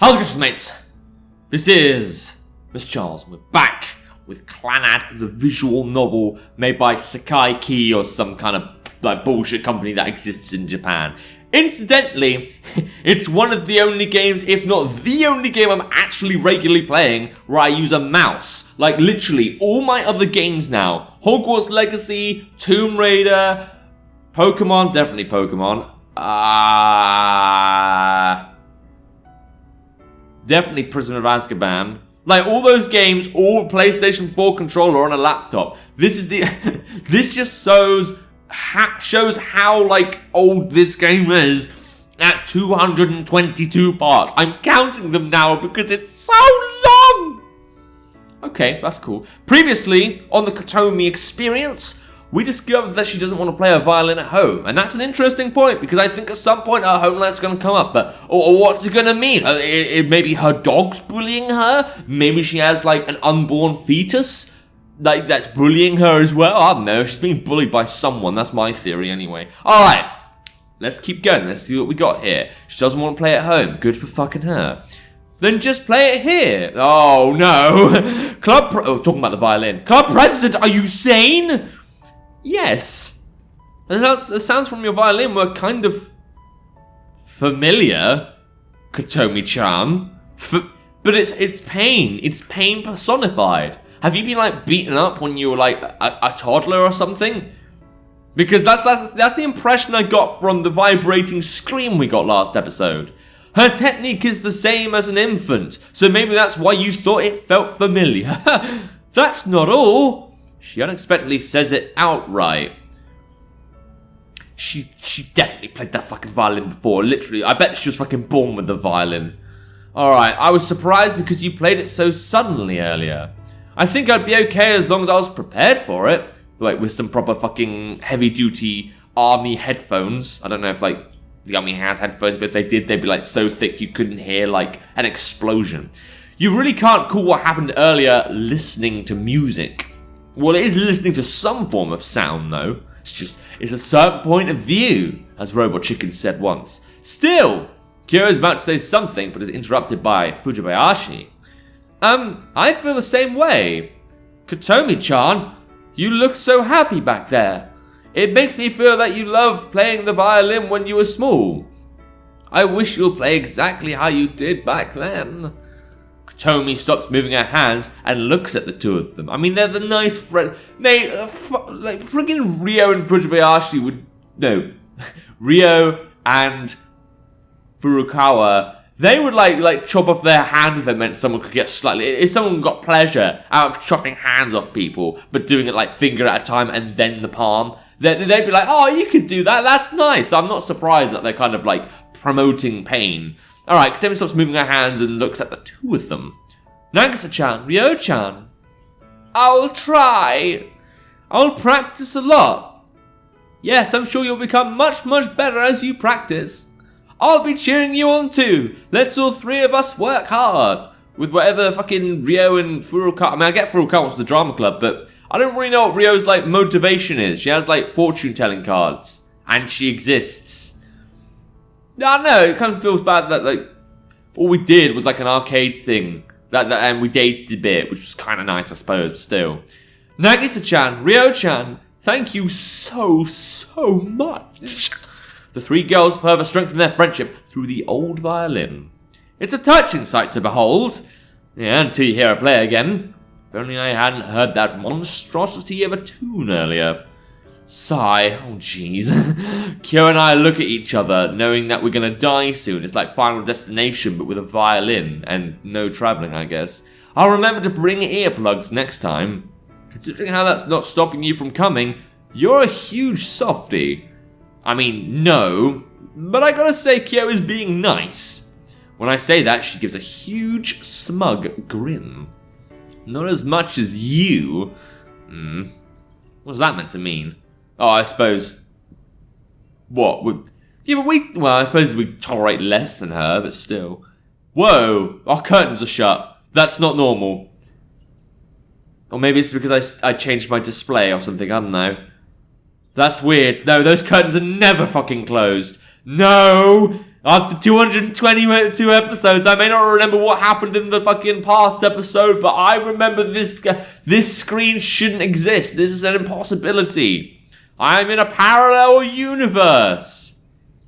How's it going, mates? This is Mrjacharles. We're back with Clannad, the visual novel made by Sakai Key or some kind of like bullshit company that exists in Japan. Incidentally, it's one of the only games, if not the only game I'm actually regularly playing where I use a mouse. Like literally all my other games now, Hogwarts Legacy, Tomb Raider, Pokemon, definitely Pokemon, definitely Prisoner of Azkaban. Like all those games, all PlayStation 4 controller on a laptop. This is the this just shows how like old this game is at 222 parts. I'm counting them now because it's so long. Okay, that's cool. Previously on the Kotomi experience, we discovered that she doesn't want to play a violin at home. And that's an interesting point, because I think at some point her home life's going to come up. But what's it going to mean? Maybe her dog's bullying her? Maybe she has like an unborn fetus like that's bullying her as well? I don't know. She's being bullied by someone. That's my theory anyway. Alright, let's keep going. Let's see what we got here. She doesn't want to play at home. Good for fucking her. Then just play it here. Oh no. Talking about the violin. Club president, are you sane? Yes. The sounds from your violin were kind of familiar, Kotomi-chan. But it's pain. It's pain personified. Have you been like beaten up when you were like a toddler or something? Because that's the impression I got from the vibrating scream we got last episode. Her technique is the same as an infant, so maybe that's why you thought it felt familiar. That's not all. She unexpectedly says it outright. She definitely played that fucking violin before, literally. I bet she was fucking born with the violin. Alright, I was surprised because you played it so suddenly earlier. I think I'd be okay as long as I was prepared for it. Like with some proper fucking heavy duty army headphones. I don't know if like the army has headphones, but if they did, they'd be like so thick you couldn't hear like an explosion. You really can't call what happened earlier listening to music. Well, it is listening to some form of sound, though. It's a certain point of view, as Robot Chicken said once. Still, Kyo is about to say something, but is interrupted by Fujibayashi. I feel the same way. Kotomi-chan, you look so happy back there. It makes me feel that you loved playing the violin when you were small. I wish you'll play exactly how you did back then. Kotomi stops moving her hands and looks at the two of them. I mean, they're the nice friends. Like friggin' Ryo and Fujibayashi would... No. Ryo and Furukawa, they would like chop off their hands if it meant someone could get slightly... If someone got pleasure out of chopping hands off people, but doing it like finger at a time and then the palm, they'd be like, oh, you could do that. That's nice. I'm not surprised that they're kind of like promoting pain. Alright, Kotomi stops moving her hands and looks at the two of them. Nagisa-chan, Ryo-chan. I'll try. I'll practice a lot. Yes, I'm sure you'll become much, much better as you practice. I'll be cheering you on too. Let's all three of us work hard. With whatever fucking Ryo and Furukawa... I mean, I get Furukawa's the drama club, but I don't really know what Ryo's like motivation is. She has like fortune-telling cards. And she exists. I don't know, it kind of feels bad that like all we did was like an arcade thing and we dated a bit, which was kind of nice, I suppose, but still. Nagisa-chan, Ryo-chan, thank you so much. The three girls further strengthen their friendship through the old violin. It's a touching sight to behold. Yeah, until you hear her play again. If only I hadn't heard that monstrosity of a tune earlier. Sigh. Oh, jeez. Kyo and I look at each other, knowing that we're gonna die soon. It's like Final Destination, but with a violin and no traveling, I guess. I'll remember to bring earplugs next time. Considering how that's not stopping you from coming, you're a huge softie. I mean, no, but I gotta say Kyo is being nice. When I say that, she gives a huge, smug grin. Not as much as you. What's that meant to mean? Oh, I suppose... What? Well, I suppose we tolerate less than her, but still. Whoa! Our curtains are shut. That's not normal. Or maybe it's because I changed my display or something, I don't know. That's weird. No, those curtains are never fucking closed. No! After 222 episodes, I may not remember what happened in the fucking past episode, but I remember this screen shouldn't exist. This is an impossibility. I'm in a parallel universe.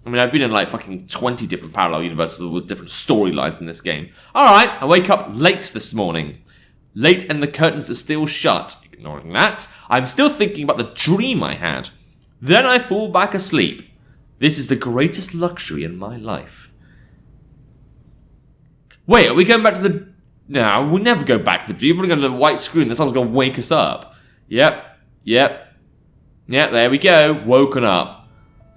I mean, I've been in like fucking 20 different parallel universes with different storylines in this game. Alright, I wake up late this morning. Late and the curtains are still shut. Ignoring that, I'm still thinking about the dream I had. Then I fall back asleep. This is the greatest luxury in my life. Wait, are we going back to the... No, we'll never go back to the dream. We're going to the white screen. This one's going to wake us up. Yep. There we go. Woken up.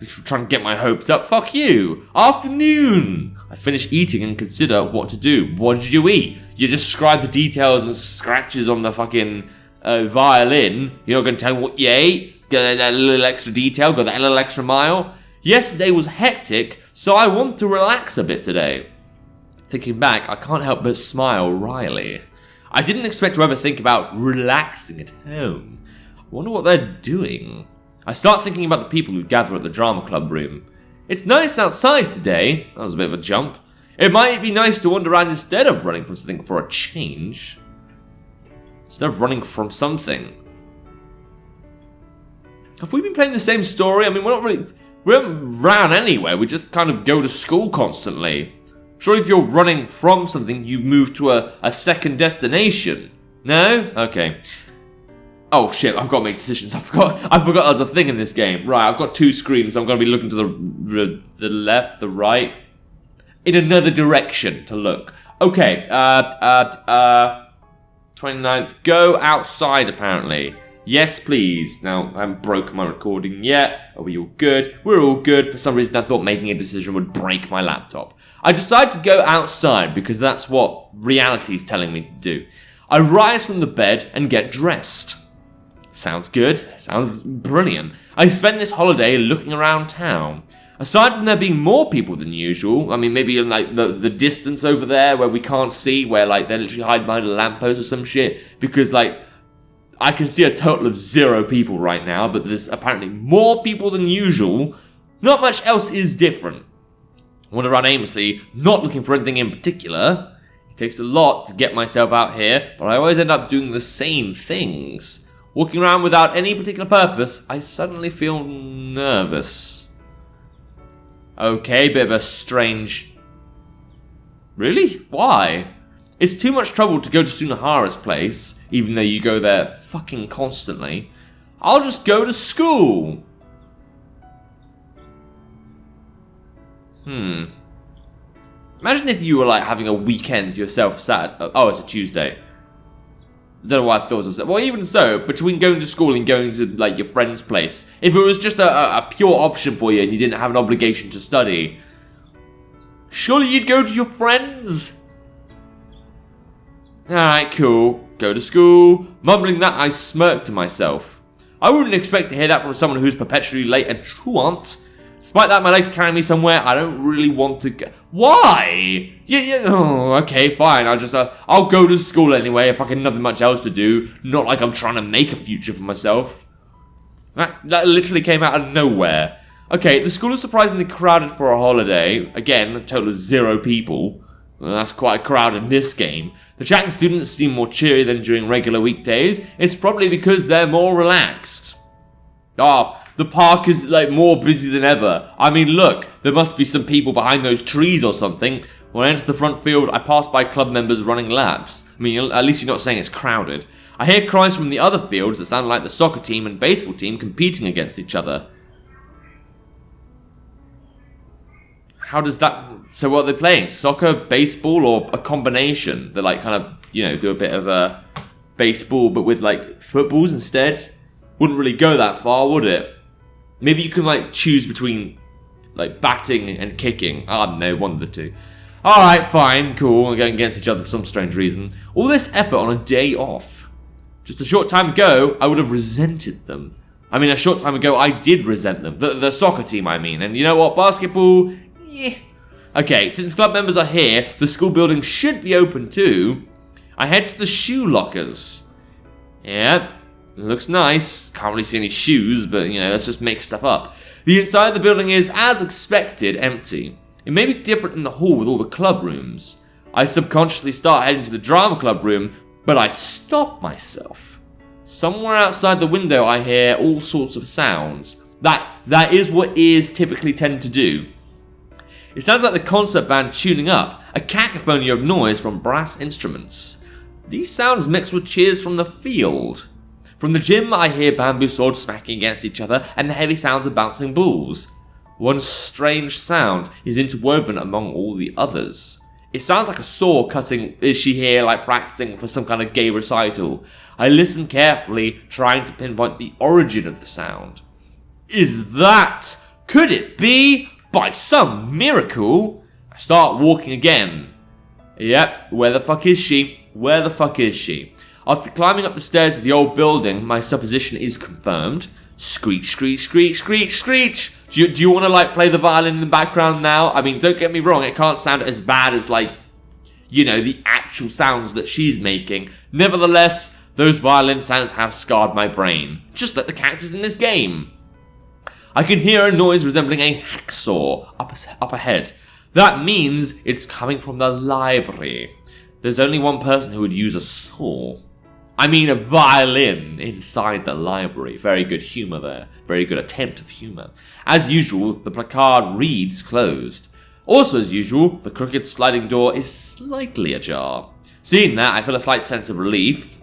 Trying to get my hopes up. Fuck you. Afternoon. I finish eating and consider what to do. What did you eat? You just describe the details and scratches on the fucking violin. You're not going to tell me what you ate? Got that little extra detail? Got that little extra mile? Yesterday was hectic, so I want to relax a bit today. Thinking back, I can't help but smile wryly. I didn't expect to ever think about relaxing at home. I wonder what they're doing. I start thinking about the people who gather at the drama club room. It's nice outside today. That was a bit of a jump. It might be nice to wander around instead of running from something for a change. Instead of running from something. Have we been playing the same story? I mean, we haven't ran anywhere, we just kind of go to school constantly. Surely if you're running from something, you move to a second destination. No? Okay. Oh shit, I've got to make decisions. I forgot there's a thing in this game. Right, I've got two screens, so I'm going to be looking to the left, the right, in another direction to look. Okay, 29th, go outside apparently. Yes, please. Now, I haven't broken my recording yet. Are we all good? We're all good. For some reason, I thought making a decision would break my laptop. I decided to go outside because that's what reality is telling me to do. I rise from the bed and get dressed. Sounds good. Sounds brilliant. I spend this holiday looking around town. Aside from there being more people than usual, I mean, maybe in like the distance over there where we can't see, where like they're literally hiding behind a lamppost or some shit, because like I can see a total of 0 people right now, but there's apparently more people than usual. Not much else is different. I want to run aimlessly, not looking for anything in particular. It takes a lot to get myself out here, but I always end up doing the same things. Walking around without any particular purpose, I suddenly feel nervous. Okay, bit of a strange... Really? Why? It's too much trouble to go to Mrjacharles' place, even though you go there fucking constantly. I'll just go to school. Imagine if you were like having a weekend to yourself Saturday. Oh, it's a Tuesday. I don't know why I thought it was. Well, even so, between going to school and going to like your friend's place, if it was just a pure option for you and you didn't have an obligation to study, surely you'd go to your friends. Alright, cool. Go to school. Mumbling that, I smirked to myself. I wouldn't expect to hear that from someone who's perpetually late and truant. Despite that, my legs carry me somewhere I don't really want to go. Why? Oh, okay, fine. I'll go to school anyway if I can nothing much else to do. Not like I'm trying to make a future for myself. That literally came out of nowhere. Okay, the school is surprisingly crowded for a holiday. Again, a total of 0 people. Well, that's quite a crowd in this game. The chatting students seem more cheery than during regular weekdays. It's probably because they're more relaxed. Oh, the park is like more busy than ever. I mean, look, there must be some people behind those trees or something. When I enter the front field, I pass by club members running laps. I mean, at least you're not saying it's crowded. I hear cries from the other fields that sound like the soccer team and baseball team competing against each other. How does that... So what are they playing? Soccer, baseball, or a combination? They're like kind of, you know, do a bit of a baseball but with like footballs instead? Wouldn't really go that far, would it? Maybe you can like choose between like batting and kicking. I don't know, one of the two. Alright, fine, cool. We're going against each other for some strange reason. All this effort on a day off. Just a short time ago, I would have resented them. I mean, a short time ago, I did resent them. The soccer team, I mean. And you know what? Basketball... Yeah. Okay, since club members are here, the school building should be open too. I head to the shoe lockers. Yeah, looks nice. Can't really see any shoes, but you know, let's just make stuff up. The inside of the building is, as expected, empty. It may be different in the hall with all the club rooms. I subconsciously start heading to the drama club room, but I stop myself. Somewhere outside the window I hear all sorts of sounds. That is what ears typically tend to do. It sounds like the concert band tuning up, a cacophony of noise from brass instruments. These sounds mix with cheers from the field. From the gym I hear bamboo swords smacking against each other and the heavy sounds of bouncing balls. One strange sound is interwoven among all the others. It sounds like a saw cutting. Is she here like practicing for some kind of gay recital? I listen carefully, trying to pinpoint the origin of the sound. Could it be, by some miracle? I start walking again. Yep, where the fuck is she? Where the fuck is she? After climbing up the stairs of the old building, my supposition is confirmed. Screech, screech, screech, screech, screech. Do you want to like play the violin in the background now? I mean, don't get me wrong, it can't sound as bad as like, you know, the actual sounds that she's making. Nevertheless, those violin sounds have scarred my brain, just like the characters in this game. I can hear a noise resembling a hacksaw up ahead. That means it's coming from the library. There's only one person who would use a saw. I mean a violin inside the library. Very good humour there. Very good attempt of humour. As usual, the placard reads closed. Also as usual, the crooked sliding door is slightly ajar. Seeing that, I feel a slight sense of relief.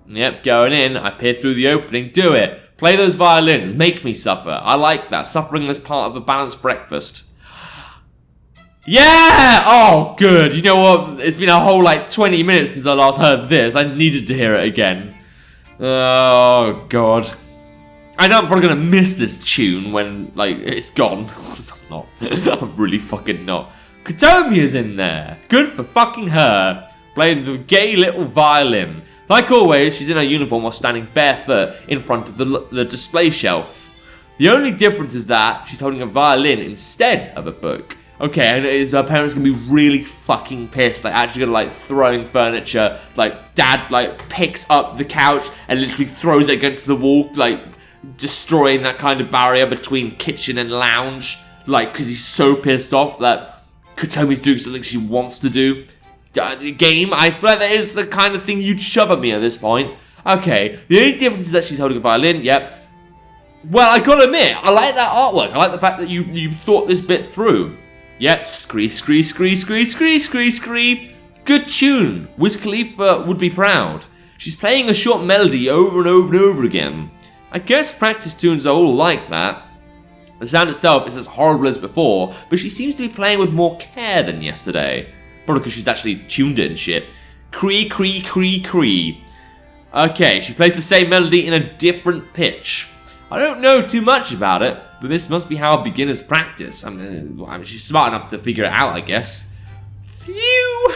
Yep, going in, I peer through the opening. Do it! Play those violins, make me suffer. I like that. Suffering is part of a balanced breakfast. Yeah! Oh, good. You know what? It's been a whole, 20 minutes since I last heard this. I needed to hear it again. Oh, God. I know I'm probably going to miss this tune when, it's gone. I'm not. I'm really fucking not. Kotomiya's in there. Good for fucking her. Playing the gay little violin. Like always, she's in her uniform while standing barefoot in front of the display shelf. The only difference is that she's holding a violin instead of a book. Okay, and her parents gonna be really fucking pissed. Actually gonna throwing furniture. Dad picks up the couch and literally throws it against the wall, destroying that kind of barrier between kitchen and lounge. Because he's so pissed off that Kotomi's doing something she wants to do. Game, I feel like that is the kind of thing you'd shove at me at this point. Okay, the only difference is that she's holding a violin, yep. Well, I gotta admit, I like that artwork. I like the fact that you thought this bit through. Yep, scree, scree, scree, scree, scree, scree, scree. Good tune. Wiz Khalifa would be proud. She's playing a short melody over and over and over again. I guess practice tunes are all like that. The sound itself is as horrible as before, but she seems to be playing with more care than yesterday. Probably because she's actually tuned it and shit. Cree, cree, cree, cree. Okay, she plays the same melody in a different pitch. I don't know too much about it, but this must be how beginners practice. I mean, she's smart enough to figure it out, I guess. Phew!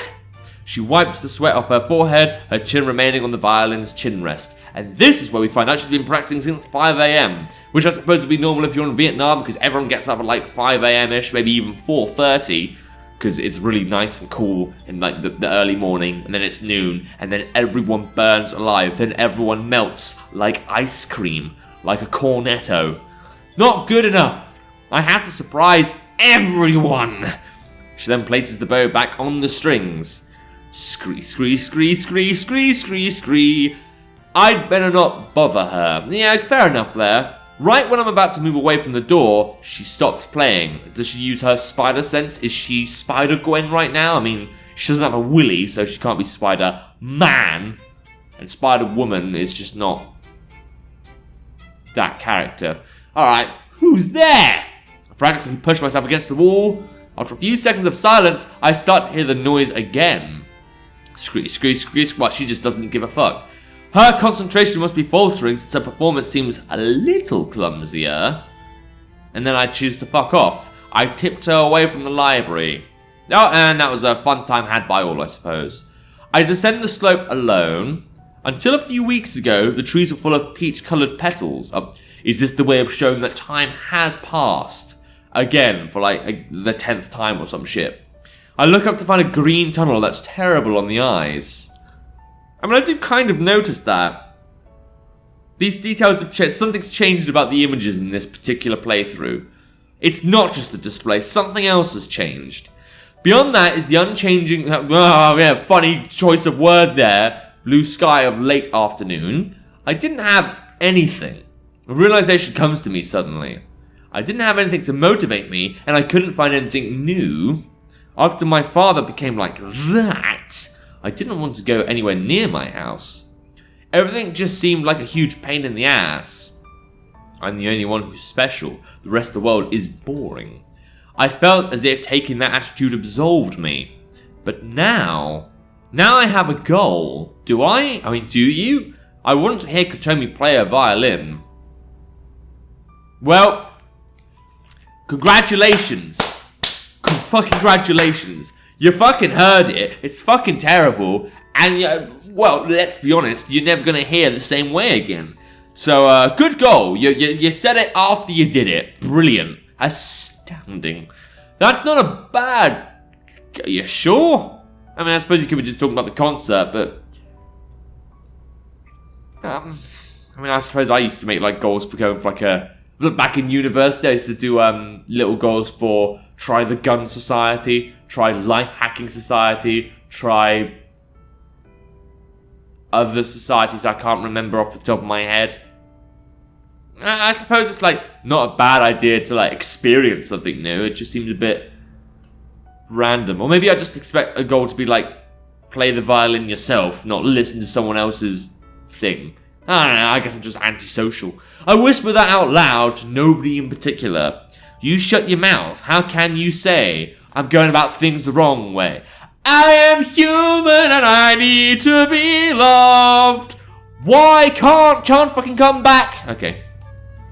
She wipes the sweat off her forehead, her chin remaining on the violin's chin rest. And this is where we find out she's been practicing since 5 a.m. Which I suppose would be normal if you're in Vietnam, because everyone gets up at 5 a.m-ish, maybe even 4:30. Because it's really nice and cool in the early morning, and then it's noon, and then everyone burns alive, then everyone melts like ice cream, like a cornetto. Not good enough. I have to surprise everyone. She then places the bow back on the strings. Scree, scree, scree, scree, scree, scree, scree. I'd better not bother her. Yeah, fair enough there. Right when I'm about to move away from the door, she stops playing. Does she use her spider sense? Is she Spider-Gwen right now? I mean, she doesn't have a willy, so she can't be Spider-Man. And Spider-Woman is just not that character. Alright, who's there? I frantically push myself against the wall. After a few seconds of silence, I start to hear the noise again. Scree, scree, scree, scree. She just doesn't give a fuck. Her concentration must be faltering since her performance seems a little clumsier. And then I choose to fuck off. I tiptoe away from the library. Oh, and that was a fun time had by all, I suppose. I descend the slope alone. Until a few weeks ago, the trees were full of peach-coloured petals. Is this the way of showing that time has passed? Again, for the 10th time or some shit. I look up to find a green tunnel that's terrible on the eyes. I mean, I do kind of notice that. These details have changed. Something's changed about the images in this particular playthrough. It's not just the display, something else has changed. Beyond that is the unchanging, funny choice of word there, blue sky of late afternoon. I didn't have anything. A realization comes to me suddenly. I didn't have anything to motivate me, and I couldn't find anything new. After my father became like that, I didn't want to go anywhere near my house. Everything just seemed like a huge pain in the ass. I'm the only one who's special. The rest of the world is boring. I felt as if taking that attitude absolved me. But now I have a goal. Do I? I mean, do you? I want to hear Kotomi play a violin. Well, congratulations. Congratulations. You fucking heard it. It's fucking terrible. And, well, let's be honest, you're never going to hear the same way again. So, good goal. You said it after you did it. Brilliant. Astounding. That's not a bad... Are you sure? I mean, I suppose you could be just talking about the concert, but... I mean, I suppose I used to make, like, goals for going for, like, a... Back in university, I used to do, little goals for try the gun society, try life hacking society, try... other societies I can't remember off the top of my head. I suppose it's, like, not a bad idea to, like, experience something new. It just seems a bit random. Or maybe I just expect a goal to be, like, play the violin yourself, not listen to someone else's thing. I don't know, I guess I'm just antisocial. I whisper that out loud to nobody in particular. You shut your mouth. How can you say I'm going about things the wrong way? I am human and I need to be loved. Why can't Chant fucking come back? Okay.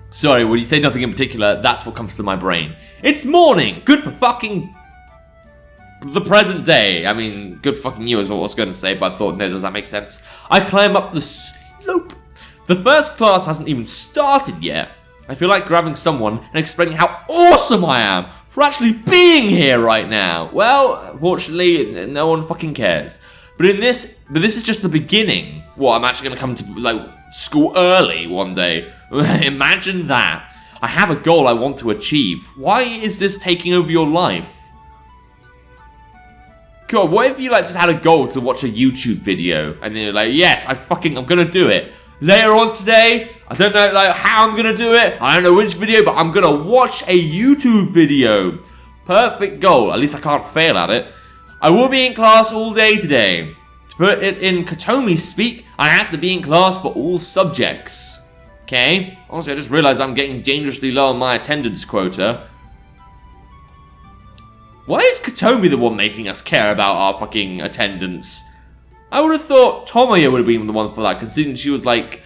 Sorry, when you say nothing in particular, that's what comes to my brain. It's morning. Good for fucking the present day. I mean, good fucking you is what I was going to say, but I thought, no, does that make sense? I climb up the slope. The first class hasn't even started yet. I feel like grabbing someone and explaining how awesome I am for actually being here right now. Well, unfortunately, no one fucking cares. But this is just the beginning. What, I'm actually going to come to, like, school early one day. Imagine that. I have a goal I want to achieve. Why is this taking over your life? God, what if you, like, just had a goal to watch a YouTube video and then you're like, yes, I'm going to do it. Later on today, I don't know, like, how I'm going to do it. I don't know which video, but I'm going to watch a YouTube video. Perfect goal. At least I can't fail at it. I will be in class all day today. To put it in Kotomi speak, I have to be in class for all subjects. Okay? Honestly, I just realized I'm getting dangerously low on my attendance quota. Why is Kotomi the one making us care about our fucking attendance? I would have thought Tomoya would have been the one for that, considering she was, like,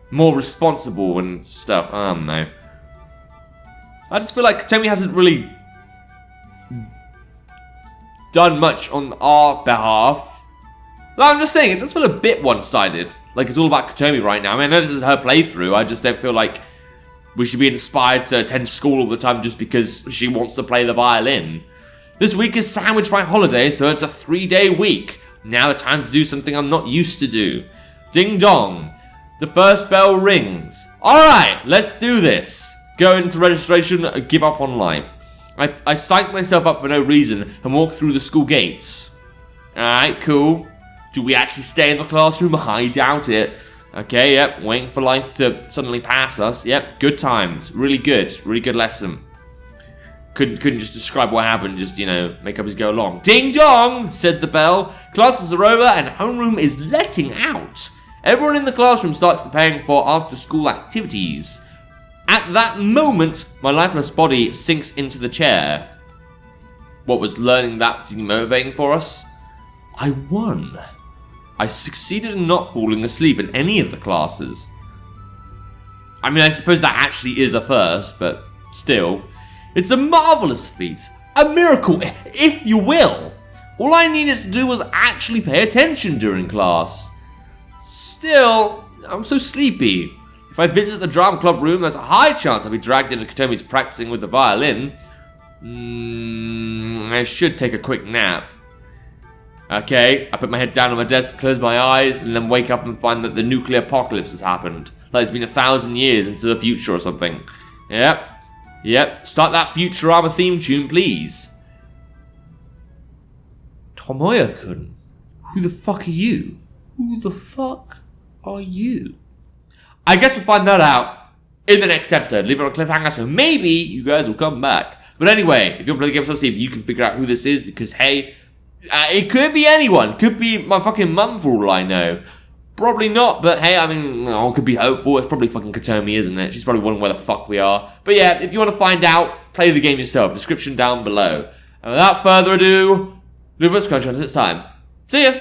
more responsible and stuff. I don't know. I just feel like Kotomi hasn't really done much on our behalf. No, I'm just saying, it does feel a bit one-sided. Like, it's all about Kotomi right now. I mean, I know this is her playthrough. I just don't feel like we should be inspired to attend school all the time just because she wants to play the violin. This week is sandwiched by holiday, so it's a 3-day week. Now the time to do something I'm not used to do. Ding dong. The first bell rings. Alright, let's do this. Go into registration, give up on life. I psych myself up for no reason and walk through the school gates. Alright, cool. Do we actually stay in the classroom? I doubt it. Okay, yep, waiting for life to suddenly pass us. Yep, good times. Really good lesson. Couldn't just describe what happened, just, you know, make up as go along. Ding dong, said the bell. Classes are over and homeroom is letting out. Everyone in the classroom starts preparing for after-school activities. At that moment, my lifeless body sinks into the chair. What was learning that demotivating for us? I won. I succeeded in not falling asleep in any of the classes. I mean, I suppose that actually is a first, but still. It's a marvelous feat. A miracle, if you will. All I needed to do was actually pay attention during class. Still, I'm so sleepy. If I visit the drama club room, there's a high chance I'll be dragged into Kotomi's practicing with the violin. I should take a quick nap. Okay, I put my head down on my desk, close my eyes, and then wake up and find that the nuclear apocalypse has happened. Like it's been 1,000 years into the future or something. Yep. Yep, start that Futurama theme tune, please. Tomoya-kun, who the fuck are you? Who the fuck are you? I guess we'll find that out in the next episode. Leave it on a cliffhanger, so maybe you guys will come back. But anyway, if you want to play the game, so see if you can figure out who this is, because hey, it could be anyone. Could be my fucking mum for all I know. Probably not, but hey, I mean, I could be hopeful. It's probably fucking Katomi, isn't it? She's probably wondering where the fuck we are. But yeah, if you want to find out, play the game yourself. Description down below. And without further ado, Lupus Crunch, it's time. See ya!